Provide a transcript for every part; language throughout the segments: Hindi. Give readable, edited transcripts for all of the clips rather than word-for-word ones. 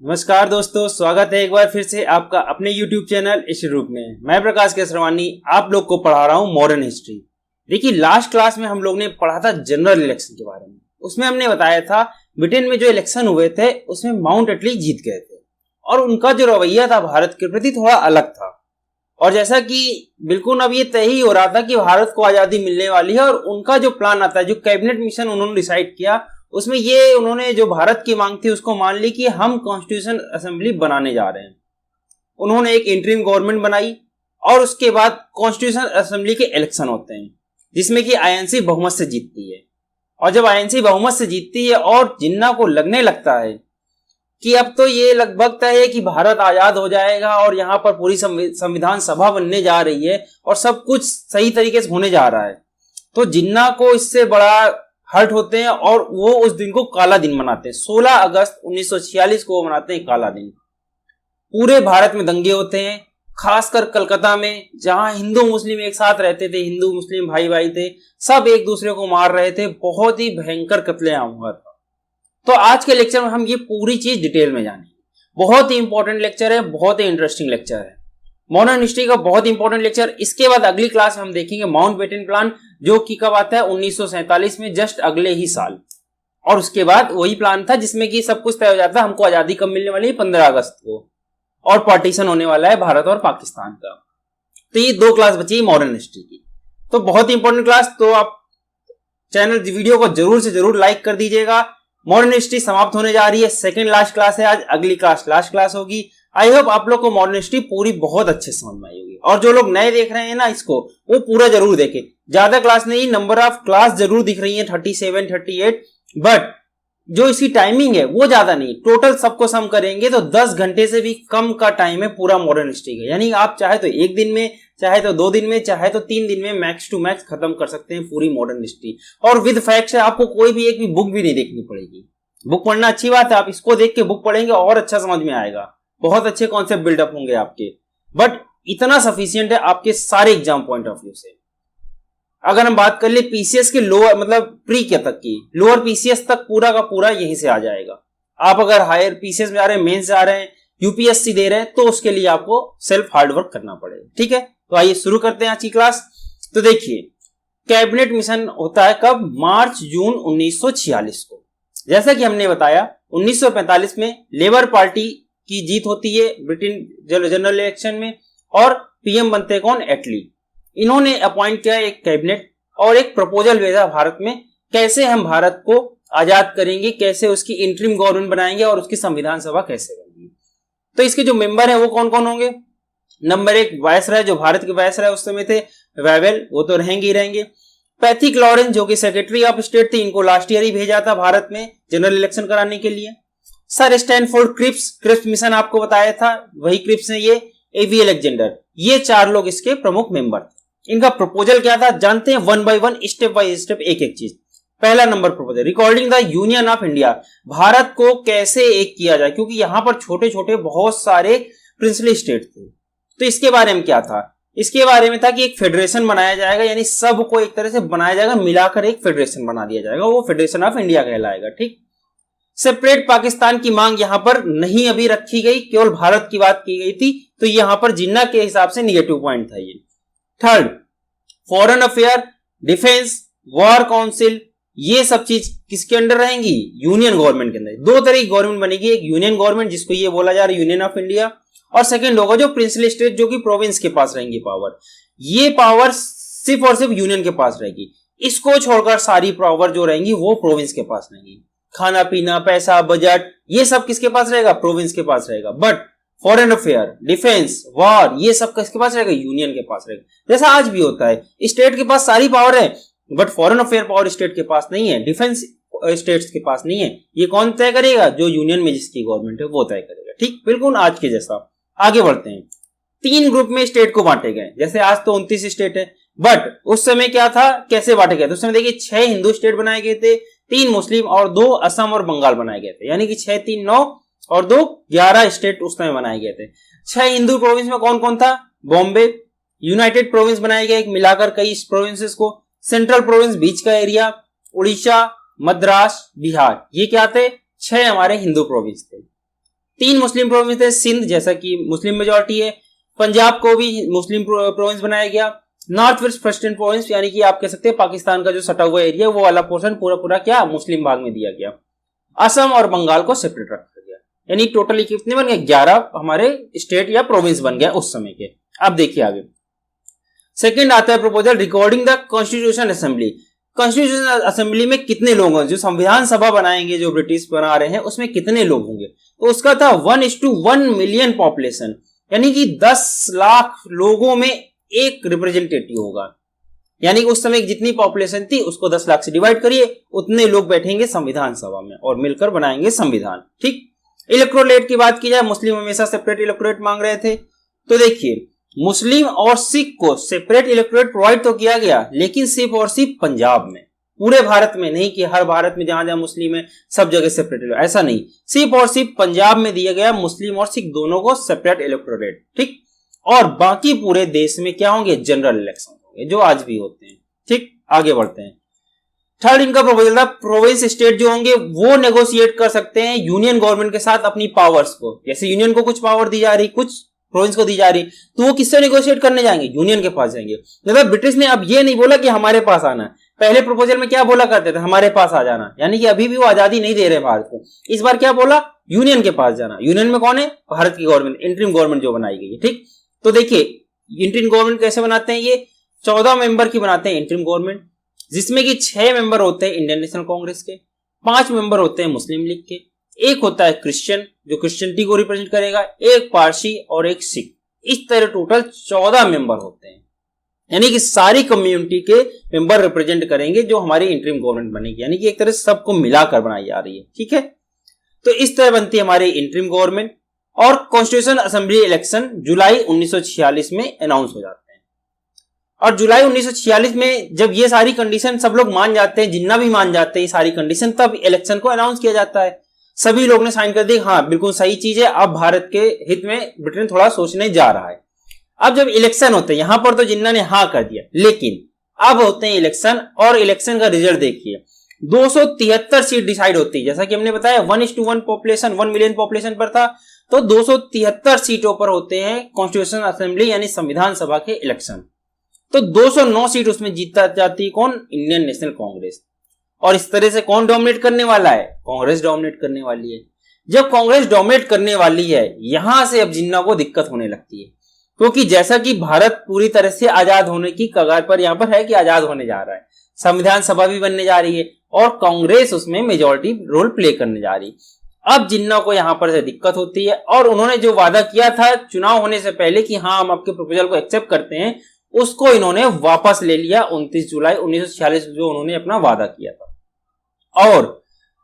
नमस्कार दोस्तों, स्वागत है एक बार फिर से आपका अपने YouTube चैनल इस रूप में। मैं प्रकाश केसरवानी आप लोग को पढ़ा रहा हूँ मॉडर्न हिस्ट्री। देखिए, लास्ट क्लास में हम लोग ने पढ़ा था जनरल इलेक्शन के बारे में। उसमें हमने बताया था ब्रिटेन में जो इलेक्शन हुए थे उसमें माउंट एटली जीत गए थे और उनका जो रवैया था भारत के प्रति थोड़ा अलग था। और जैसा कि बिल्कुल अब ये तय ही हो रहा था कि भारत को आजादी मिलने वाली है, और उनका जो प्लान आता है, जो कैबिनेट मिशन उन्होंने डिसाइड किया, उसमें ये उन्होंने जो भारत की मांग थी उसको मान ली कि हम कॉन्स्टिट्यूशन असेंबली बनाने जा रहे हैं। उन्होंने एक इंटरिम गवर्नमेंट बनाई और उसके बाद कॉन्स्टिट्यूशन असेंबली के इलेक्शन होते हैं जिसमें कि आईएनसी बहुमत से जीतती है। और जब आईएनसी बहुमत से जीतती है और जिन्ना को लगने लगता है कि अब तो ये लगभग तय है कि भारत आजाद हो जाएगा और यहाँ पर पूरी संविधान सभा बनने जा रही है और सब कुछ सही तरीके से होने जा रहा है, तो जिन्ना को इससे बड़ा हर्ट होते हैं और वो उस दिन को काला दिन मनाते हैं। 16 अगस्त 1946 को मनाते हैं काला दिन। पूरे भारत में दंगे होते हैं, खासकर कलकत्ता में जहां हिंदू मुस्लिम एक साथ रहते थे, हिंदू मुस्लिम भाई भाई थे, सब एक दूसरे को मार रहे थे। बहुत ही भयंकर कत्लेआम हुआ था। तो आज के लेक्चर में हम ये पूरी चीज डिटेल में जानेंगे। बहुत ही इंपॉर्टेंट लेक्चर है, बहुत ही इंटरेस्टिंग लेक्चर है, मॉडर्न हिस्ट्री का बहुत इंपॉर्टेंट लेक्चर। इसके बाद अगली क्लास में हम देखेंगे माउंटबेटन प्लान, जो कि कब आता है 1947 में, जस्ट अगले ही साल। और उसके बाद वही प्लान था जिसमें कि सब कुछ तय हो जाता है, हमको आजादी कब मिलने वाली है, 15 अगस्त को, और पार्टीशन होने वाला है भारत और पाकिस्तान का। तो ये 2 क्लास बची है मॉडर्न हिस्ट्री की, तो बहुत ही इंपॉर्टेंट क्लास। तो आप चैनल वीडियो को जरूर से जरूर लाइक कर दीजिएगा। मॉडर्न हिस्ट्री समाप्त होने जा रही है, सेकेंड लास्ट क्लास है आज, अगली क्लास लास्ट क्लास होगी। आई होप आप लोग को मॉडर्न हिस्ट्री पूरी बहुत अच्छे समझ में आई होगी। और जो लोग नए देख रहे हैं ना इसको, वो पूरा जरूर देखें। ज्यादा क्लास नहीं, नंबर ऑफ क्लास जरूर दिख रही है 37 38, बट जो इसकी टाइमिंग है वो ज्यादा नहीं। टोटल सबको सम करेंगे तो 10 घंटे से भी कम का टाइम है पूरा मॉडर्न हिस्ट्री का। यानी आप चाहे तो 1 दिन में, चाहे तो 2 दिन में, चाहे तो 3 दिन में मैक्स टू मैक्स खत्म कर सकते हैं पूरी मॉडर्न हिस्ट्री। और विद फैक्ट्स है, आपको कोई भी एक भी बुक भी नहीं देखनी पड़ेगी। बुक पढ़ना अच्छी बात है, आप इसको देख के बुक पढ़ेंगे और अच्छा समझ में आएगा, बहुत अच्छे कॉन्सेप्ट बिल्डअप होंगे आपके। बट इतना सफिशिएंट है आपके सारे एग्जाम पॉइंट ऑफ व्यू से। अगर हम बात कर ले पीसीएस के लोअर, मतलब प्री के तक की, लोअर पीसीएस तक पूरा का पूरा यहीं से आ जाएगा। आप अगर हायर पीसीएस में जा रहे हैं, मेंस जा रहे हैं, यूपीएससी दे रहे हैं, तो उसके लिए आपको सेल्फ हार्डवर्क करना पड़ेगा। ठीक है, तो आइए शुरू करते हैं आज की क्लास। तो देखिए, कैबिनेट मिशन होता है कब, मार्च जून 1946 को। जैसा कि हमने बताया 1945 में लेबर पार्टी की जीत होती है ब्रिटेन जनरल इलेक्शन में, और पीएम बनते कौन, एटली। इन्होंने अपॉइंट किया एक कैबिनेट और एक प्रपोजल भेजा भारत में, कैसे हम भारत को आजाद करेंगे, कैसे उसकी इंटरिम गवर्नमेंट बनाएंगे और उसकी संविधान सभा कैसे बनेगी। तो इसके जो मेंबर हैं वो कौन कौन होंगे। नंबर 1 वायसराय, जो भारत के वायसराय उस समय थे, वेवेल, वो तो रहेंगे ही रहेंगे। पैथिक लॉरेंस जो कि सेक्रेटरी ऑफ स्टेट थे, इनको लास्ट ईयर ही भेजा था भारत में जनरल इलेक्शन कराने के लिए। सर स्टैनफोर्ड क्रिप्स मिशन आपको बताया था, वही क्रिप्स है ये। एवी अलेक्जेंडर, ये 4 लोग इसके प्रमुख मेंबर थे। इनका प्रपोजल क्या था जानते हैं, 1 बाय 1 स्टेप बाय स्टेप एक एक चीज। पहला number proposal, recording the union of India, Bharat को कैसे एक किया जाए, क्योंकि यहां पर छोटे छोटे बहुत सारे प्रिंसली स्टेट थे। तो इसके बारे में क्या था, इसके बारे में था कि एक फेडरेशन बनाया जाएगा, यानी सबको एक तरह से बनाया जाएगा, मिलाकर एक फेडरेशन बना दिया जाएगा, वो फेडरेशन ऑफ इंडिया कहलाएगा। ठीक, सेपरेट पाकिस्तान की मांग यहां पर नहीं अभी रखी गई, केवल भारत की बात की गई थी, तो यहां पर जिन्ना के हिसाब से निगेटिव पॉइंट था ये। Third, foreign affair, defence, war council, ये सब चीज किसके अंडर रहेंगी, यूनियन गवर्नमेंट के अंदर। 2 तरह की गवर्नमेंट बनेगी, एक यूनियन गवर्नमेंट जिसको ये बोला जा रहा है यूनियन ऑफ इंडिया, और सेकंड होगा जो प्रिंसली स्टेट, जो कि प्रोविंस के पास रहेंगी पावर। ये पावर सिर्फ और सिर्फ यूनियन के पास रहेगी, इसको छोड़कर सारी पावर जो रहेंगी वो प्रोविंस के पास रहेंगी। खाना पीना, पैसा, बजट, ये सब किसके पास रहेगा, प्रोविंस के पास रहेगा। But foreign affair, defence, war, ये सब किसके पास रहेगा, यूनियन के पास रहेगा। जैसा आज भी होता है, स्टेट के पास सारी पावर है, but foreign affair power state के पास नहीं है, डिफेंस स्टेट्स के पास नहीं है। ये कौन तय करेगा, जो यूनियन में जिसकी गवर्नमेंट है वो तय करेगा। ठीक, बिल्कुल आज के जैसा। आगे बढ़ते हैं। 3 ग्रुप में स्टेट को बांटे गए, जैसे आज तो 29 स्टेट है, बट उस समय क्या था, कैसे बांटे गए, तो उस समय देखिए 6 हिंदू स्टेट बनाए गए थे, 3 मुस्लिम और 2 असम और बंगाल बनाए गए थे। यानी कि 6 3 9 और 2 11 स्टेट उस समय बनाए गए थे। 6 हिंदू प्रोविंस में कौन कौन था, बॉम्बे, यूनाइटेड प्रोविंस बनाए गए मिलाकर कई प्रोविंसेस को, सेंट्रल प्रोविंस बीच का एरिया, उड़ीसा, मद्रास, बिहार, ये क्या थे, 6 हमारे हिंदू प्रोविंस थे। 3 मुस्लिम प्रोविंस थे, सिंध जैसा कि मुस्लिम मेजोरिटी है, पंजाब को भी मुस्लिम प्रोविंस बनाया गया, नॉर्थ वेस्ट वेस्टर्न प्रोविंस यानी कि आप कह सकते हैं पाकिस्तान का जो सटा हुआ एरिया वो वाला पोर्शन पूरा पूरा क्या मुस्लिम भाग में दिया गया, असम और बंगाल को सेपरेट रखा गया, यानी टोटली कितने बन गए 11 हमारे स्टेट या प्रोविंस बन गया उस समय के। अब देखिए आगे सेकंड आता है proposal recording the constitution assembly. Constitution assembly में कितने लोग होंगे, जो संविधान सभा बनाएंगे जो ब्रिटिश बना रहे हैं उसमें कितने लोग होंगे, तो उसका था 1:1 मिलियन पॉपुलेशन, यानी कि 10 लाख लोगों में एक रिप्रेजेंटेटिव होगा, यानी कि उस समय जितनी पॉपुलेशन थी उसको 10 लाख से डिवाइड करिए, उतने लोग बैठेंगे संविधान सभा में और मिलकर बनाएंगे संविधान। ठीक, इलेक्टोरेट की बात की जाए, मुस्लिम हमेशा सेपरेट इलेक्टोरेट मांग रहे थे, तो देखिए मुस्लिम और सिख को सेपरेट इलेक्टोरेट प्रोवाइड तो किया गया, लेकिन सिर्फ और सिर्फ पंजाब में, पूरे भारत में नहीं कि हर भारत में जहां जहां मुस्लिम है सब जगह सेपरेट, ऐसा नहीं, सिर्फ और सिर्फ पंजाब में दिया गया मुस्लिम और सिख दोनों को सेपरेट इलेक्टोरेट। ठीक, और बाकी पूरे देश में क्या होंगे जनरल इलेक्शन होंगे जो आज भी होते हैं। ठीक, आगे बढ़ते हैं। थर्ड इनका प्रोपोजल था प्रोविंस स्टेट जो होंगे वो नेगोशिएट कर सकते हैं यूनियन गवर्नमेंट के साथ अपनी पावर्स को, जैसे यूनियन को कुछ पावर दी जा रही, कुछ प्रोविंस को दी जा रही, तो वो किससे नेगोशिएट करने जाएंगे, यूनियन के पास जाएंगे। मतलब ब्रिटिश ने अब ये नहीं बोला कि हमारे पास आना, पहले प्रपोजल में क्या बोला करते थे हमारे पास आ जाना, यानी कि अभी भी वो आजादी नहीं दे रहे भारत को, इस बार क्या बोला यूनियन के पास जाना। यूनियन में कौन है, भारत की गवर्नमेंट, इंटरिम गवर्नमेंट जो बनाई गई है। ठीक, तो देखिए इंटरिम गवर्नमेंट कैसे बनाते हैं, ये 14 मेंबर की बनाते हैं इंटरिम गवर्नमेंट, जिसमें कि 6 मेंबर होते हैं इंडियन नेशनल कांग्रेस के, 5 मेंबर होते हैं मुस्लिम लीग के, एक होता है क्रिश्चियन जो क्रिश्चियनिटी को रिप्रेजेंट करेगा, एक पारसी और एक सिख, इस तरह टोटल 14 मेंबर होते हैं, यानी कि सारी कम्युनिटी के मेंबर रिप्रेजेंट करेंगे जो हमारी इंटरिम गवर्नमेंट बनेगी, यानी कि एक तरह से सबको मिलाकर बनाई जा रही है। ठीक है, तो इस तरह बनती है हमारी इंटरिम गवर्नमेंट। और कॉन्स्टिट्यूशन असेंबली इलेक्शन जुलाई 1946 में अनाउंस हो जाते हैं, और जुलाई 1946 में जब ये सारी कंडीशन सब लोग मान जाते हैं, जिन्ना भी मान जाते हैं ये सारी कंडीशन, तब इलेक्शन को अनाउंस किया जाता है। सभी लोग ने साइन कर दिया, हाँ बिल्कुल सही चीज है, अब भारत के हित में ब्रिटेन थोड़ा सोचने जा रहा है। अब जब इलेक्शन होते हैं यहां पर तो जिन्ना ने हाँ कर दिया, लेकिन अब होते हैं इलेक्शन, और इलेक्शन का रिजल्ट देखिए 273 सीट डिसाइड होती है, जैसा कि हमने बताया 1:1 पॉपुलेशन 1 मिलियन पॉपुलेशन पर था, तो 273 सीटों पर होते हैं कॉन्स्टिट्यूशन असेंबली यानी संविधान सभा के इलेक्शन। तो 209 सीट उसमें जीता जाती है कौन, इंडियन नेशनल कांग्रेस। और इस तरह से कौन डोमिनेट करने वाला है, कांग्रेस डोमिनेट करने वाली है। जब कांग्रेस डोमिनेट करने वाली है, यहां से अब जिन्ना को दिक्कत होने लगती है, क्योंकि जैसा कि भारत पूरी तरह से आजाद होने की कगार पर यहां पर है कि आजाद होने जा रहा है, संविधान सभा भी बनने जा रही है और कांग्रेस उसमें मेजॉरिटी रोल प्ले करने जा रही है। अब जिन्ना को यहां पर से दिक्कत होती है, और उन्होंने जो वादा किया था चुनाव होने से पहले कि हाँ हम आपके प्रपोजल को एक्सेप्ट करते हैं, उसको इन्होंने वापस ले लिया 29 जुलाई 1946 जो उन्होंने अपना वादा किया था। और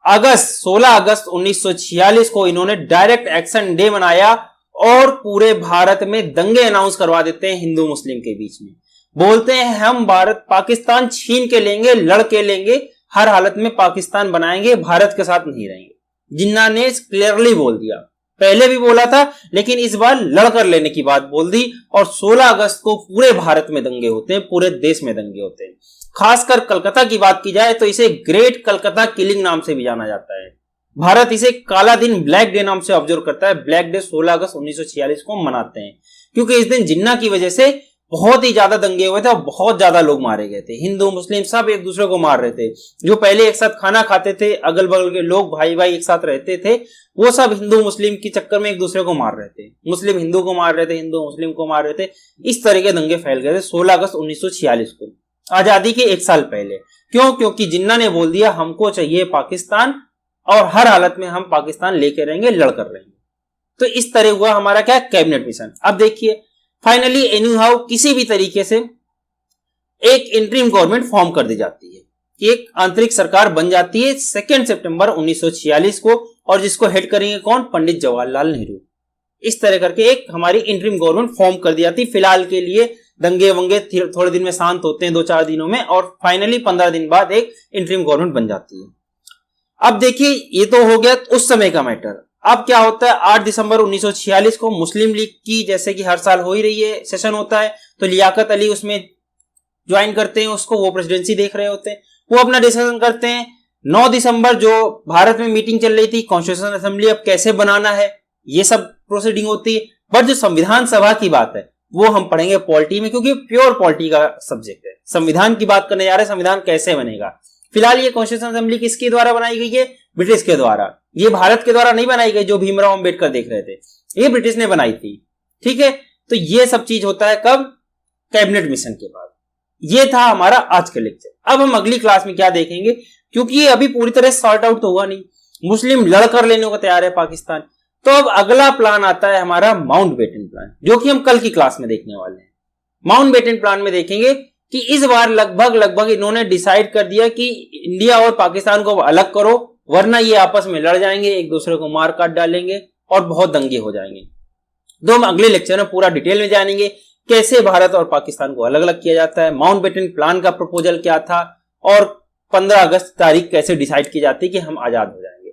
16 अगस्त 1946 को इन्होंने डायरेक्ट एक्शन डे मनाया और पूरे भारत में दंगे अनाउंस करवा देते हैं हिंदू मुस्लिम के बीच में, बोलते हैं हम भारत पाकिस्तान छीन के लेंगे, लड़ के लेंगे, हर हालत में पाकिस्तान बनाएंगे, भारत के साथ नहीं रहेंगे। जिन्ना ने क्लियरली बोल दिया, पहले भी बोला था लेकिन इस बार लड़कर लेने की बात बोल दी, और 16 अगस्त को पूरे भारत में दंगे होते हैं, पूरे देश में दंगे होते हैं। खासकर कलकत्ता की बात की जाए तो इसे ग्रेट कलकत्ता किलिंग नाम से भी जाना जाता है। भारत इसे काला दिन ब्लैक डे नाम से ऑब्जर्व करता है। ब्लैक डे 16 अगस्त 1946 को मनाते हैं क्योंकि इस दिन जिन्ना की वजह से बहुत ही ज्यादा दंगे हुए थे और बहुत ज्यादा लोग मारे गए थे। हिंदू मुस्लिम सब एक दूसरे को मार रहे थे। जो पहले एक साथ खाना खाते थे, अगल बगल के लोग भाई भाई एक साथ रहते थे, वो सब हिंदू मुस्लिम के चक्कर में एक दूसरे को मार रहे थे। मुस्लिम हिंदू को मार रहे थे, हिंदू मुस्लिम को मार रहे थे। इस तरह के दंगे फैल गए थे 16 अगस्त 1946 को, आजादी के 1 साल पहले। क्यों? क्योंकि जिन्ना ने बोल दिया हमको चाहिए पाकिस्तान और हर हालत में हम पाकिस्तान लेके रहेंगे, लड़कर रहेंगे। तो इस तरह हुआ हमारा क्या, कैबिनेट मिशन। अब देखिए फाइनली एनी हाउ किसी भी तरीके से एक इंटरिम गवर्नमेंट फॉर्म कर दी जाती है, एक आंतरिक सरकार बन जाती है 2 सितंबर 1946 को, और जिसको हेड करेंगे कौन, पंडित जवाहरलाल नेहरू। इस तरह करके एक हमारी इंटरिम गवर्नमेंट फॉर्म कर दी जाती है। फिलहाल के लिए दंगे वंगे थोड़े दिन में शांत होते हैं, 2-4 दिनों में, और फाइनली 15 दिन बाद एक इंटरिम गवर्नमेंट बन जाती है। अब देखिए ये तो हो गया उस समय का मैटर। अब क्या होता है, 8 दिसंबर 1946 को मुस्लिम लीग की, जैसे कि हर साल हो ही रही है, सेशन होता है, तो लियाकत अली उसमें ज्वाइन करते हैं उसको, वो प्रेसिडेंसी देख रहे होते हैं, वो अपना डिसीजन करते हैं। 9 दिसंबर जो भारत में मीटिंग चल रही थी कॉन्स्टिट्यूशन असेंबली अब कैसे बनाना है, ये सब प्रोसीडिंग होती है। बट जो संविधान सभा की बात है वो हम पढ़ेंगे पॉलिटी में, क्योंकि प्योर पॉलिटी का सब्जेक्ट है। संविधान की बात करने जा रहे हैं, संविधान कैसे बनेगा। फिलहाल ये कॉन्स्टिट्यूशन असेंबली किसके द्वारा बनाई गई है? ब्रिटिश के द्वारा। ये भारत के द्वारा नहीं बनाई गई जो भीमराव अंबेडकर देख रहे थे, ये ब्रिटिश ने बनाई थी। ठीक है, तो ये सब चीज होता है कब? कैबिनेट मिशन के बाद। ये था हमारा आज का लेक्चर। अब हम अगली क्लास में क्या देखेंगे, क्योंकि ये अभी पूरी तरह सॉर्ट आउट तो हुआ नहीं, मुस्लिम लड़कर लेने को तैयार है पाकिस्तान। तो अब अगला प्लान आता है हमारा माउंटबेटन प्लान, जो कि हम कल की क्लास में देखने वाले हैं। माउंटबेटन प्लान में देखेंगे कि इस बार लगभग इन्होंने डिसाइड कर दिया कि इंडिया और पाकिस्तान को अलग करो, वरना ये आपस में लड़ जाएंगे, एक दूसरे को मार काट डालेंगे और बहुत दंगे हो जाएंगे। तो हम अगले लेक्चर में पूरा डिटेल में जानेंगे कैसे भारत और पाकिस्तान को अलग अलग किया जाता है, माउंटबेटन प्लान का प्रपोजल क्या था, और 15 अगस्त तारीख कैसे डिसाइड की जाती है कि हम आजाद हो जाएंगे।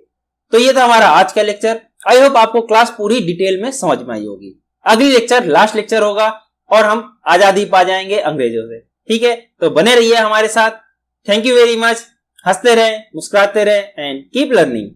तो ये था हमारा आज का लेक्चर। आई होप आपको क्लास पूरी डिटेल में समझ में आई होगी। अगली लेक्चर लास्ट लेक्चर होगा और हम आजादी पा जाएंगे अंग्रेजों से। ठीक है, तो बने रहिए हमारे साथ। Thank you very much. हंसते रहें, मुस्कुराते रहें एंड कीप लर्निंग।